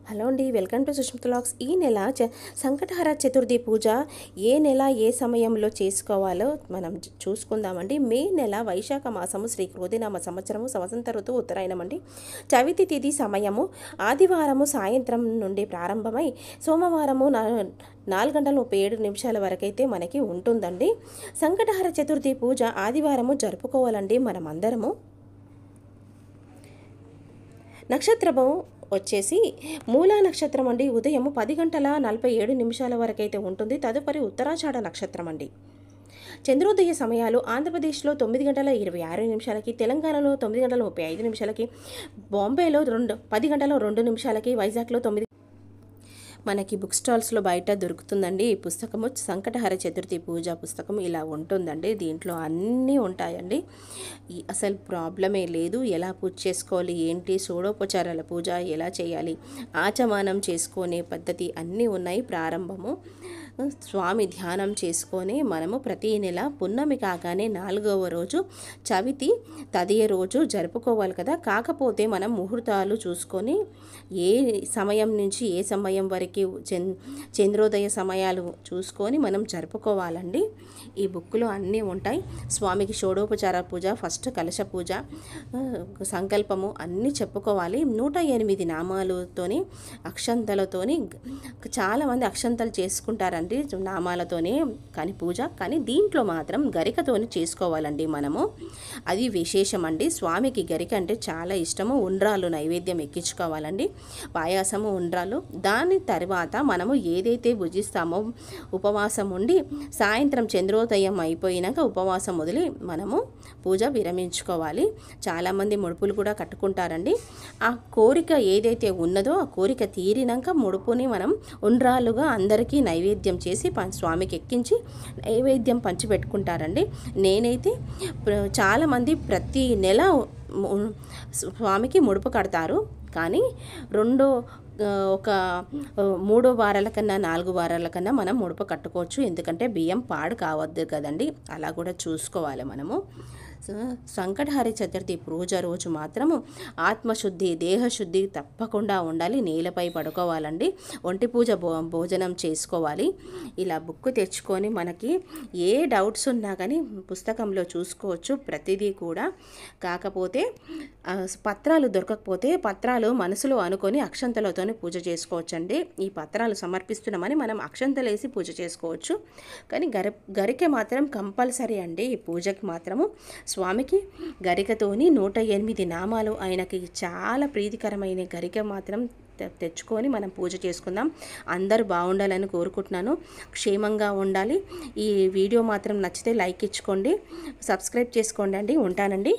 Hello అండి, welcome to Sushmita vlogs. ఈ నెల సంకటహర చతుర్థి పూజ ఏ నెల ఏ సమయంలో చేసుకోవాలో మనం చూసుకుందామండి. మే నెల వైశాఖ మాసము శ్రీ క్రోధినామ సంవత్సరము వసంత ఋతువు ఉత్తరాయణం అండి. చవితి తిథి సమయము ఆదివారము సాయంత్రం నుండి ప్రారంభమై సోమవారము 4:37 వరకైతే మనకి ఉంటుందండి. సంకటహర చతుర్థి పూజ ఆదివారము జరుపుకోవాలండి మనమందరము. నక్షత్రము వచ్చేసి మూలా నక్షత్రం అండి. ఉదయం 10:47 వరకైతే ఉంటుంది. తదుపరి ఉత్తరాషాఢ నక్షత్రం అండి. చంద్రోదయ సమయాలు ఆంధ్రప్రదేశ్లో 9:26, తెలంగాణలో 9:35, బాంబేలో 10:02, వైజాగ్లో 9. మనకి బుక్ స్టాల్స్లో బయట దొరుకుతుందండి ఈ పుస్తకము. సంకటహర చతుర్థి పూజ పుస్తకం ఇలా ఉంటుందండి. దీంట్లో అన్నీ ఉంటాయండి. అసలు ప్రాబ్లమే లేదు. ఎలా పూజ చేసుకోవాలి, ఏంటి, షోడోపచారాల పూజ ఎలా చేయాలి, ఆచమానం చేసుకునే పద్ధతి అన్నీ ఉన్నాయి. ప్రారంభము స్వామి ధ్యానం చేసుకొని మనము ప్రతి నెల పున్నమి కాగానే 4వ రోజు చవితి తదియ రోజు జరుపుకోవాలి కదా. కాకపోతే మనం ముహూర్తాలు చూసుకొని ఏ సమయం నుంచి ఏ సమయం వరకు చంద్రోదయ సమయాలు చూసుకొని మనం జరుపుకోవాలండి. ఈ బుక్లో అన్నీ ఉంటాయి. స్వామికి షోడోపచార పూజ, ఫస్ట్ కలశ పూజ, సంకల్పము అన్నీ చెప్పుకోవాలి. 108 నామాలతోని అక్షంతలతోని చాలామంది అక్షంతలు చేసుకుంటారండి నామాలతోనే కానీ పూజ. కానీ దీంట్లో మాత్రం గరికతోని చేసుకోవాలండి మనము. అది విశేషం అండి. స్వామికి గరిక అంటే చాలా ఇష్టము. ఉండ్రాలు నైవేద్యం ఎక్కించుకోవాలండి, పాయాసము ఉండ్రాలు. దాని తర్వాత మనము ఏదైతే భుజిస్తామో ఉపవాసం ఉండి సాయంత్రం చంద్రోదయం అయిపోయినాక ఉపవాసం వదిలి మనము పూజ విరమించుకోవాలి. చాలామంది ముడుపులు కూడా కట్టుకుంటారండి. ఆ కోరిక ఏదైతే ఉన్నదో ఆ కోరిక తీరినాక ముడుపుని మనం ఉండ్రాలుగా అందరికీ నైవేద్యం చేసి స్వామికి ఎక్కించి నైవేద్యం పంచిపెట్టుకుంటారండి. నేనైతే చాలామంది ప్రతి నెల స్వామికి ముడుపు కడతారు. కానీ ఒక 3 వారాల కన్నా 4 వారాల కన్నా మనం ముడుపు కట్టుకోవచ్చు. ఎందుకంటే బియ్యం పాడు కావద్దు కదండి. అలా కూడా చూసుకోవాలి మనము. సంకటహర చతుర్థి పూజ రోజు మాత్రము ఆత్మశుద్ధి, దేహశుద్ధి తప్పకుండా ఉండాలి. నేలపై పడుకోవాలండి. ఒంటి పూజ భోజనం చేసుకోవాలి. ఇలా బుక్ తెచ్చుకొని మనకి ఏ డౌట్స్ ఉన్నా కానీ పుస్తకంలో చూసుకోవచ్చు ప్రతిదీ కూడా. కాకపోతే పత్రాలు దొరకకపోతే పత్రాలు మనసులో అనుకొని అక్షంతలతోనే పూజ చేసుకోవచ్చండి. ఈ పత్రాలు సమర్పిస్తున్నామని మనం అక్షంతలు వేసి పూజ చేసుకోవచ్చు. కానీ గరిక మాత్రం కంపల్సరీ అండి. ఈ పూజకి మాత్రము స్వామికి గరికతోని 108 నామాలు, ఆయనకి చాలా ప్రీతికరమైన గరిక మాత్రం తెచ్చుకొని మనం పూజ చేసుకుందాం. అందరూ బాగుండాలని కోరుకుంటున్నాను. క్షేమంగా ఉండాలి. ఈ వీడియో మాత్రం నచ్చితే లైక్ ఇచ్చుకోండి, సబ్స్క్రైబ్ చేసుకోండి అండి. ఉంటానండి.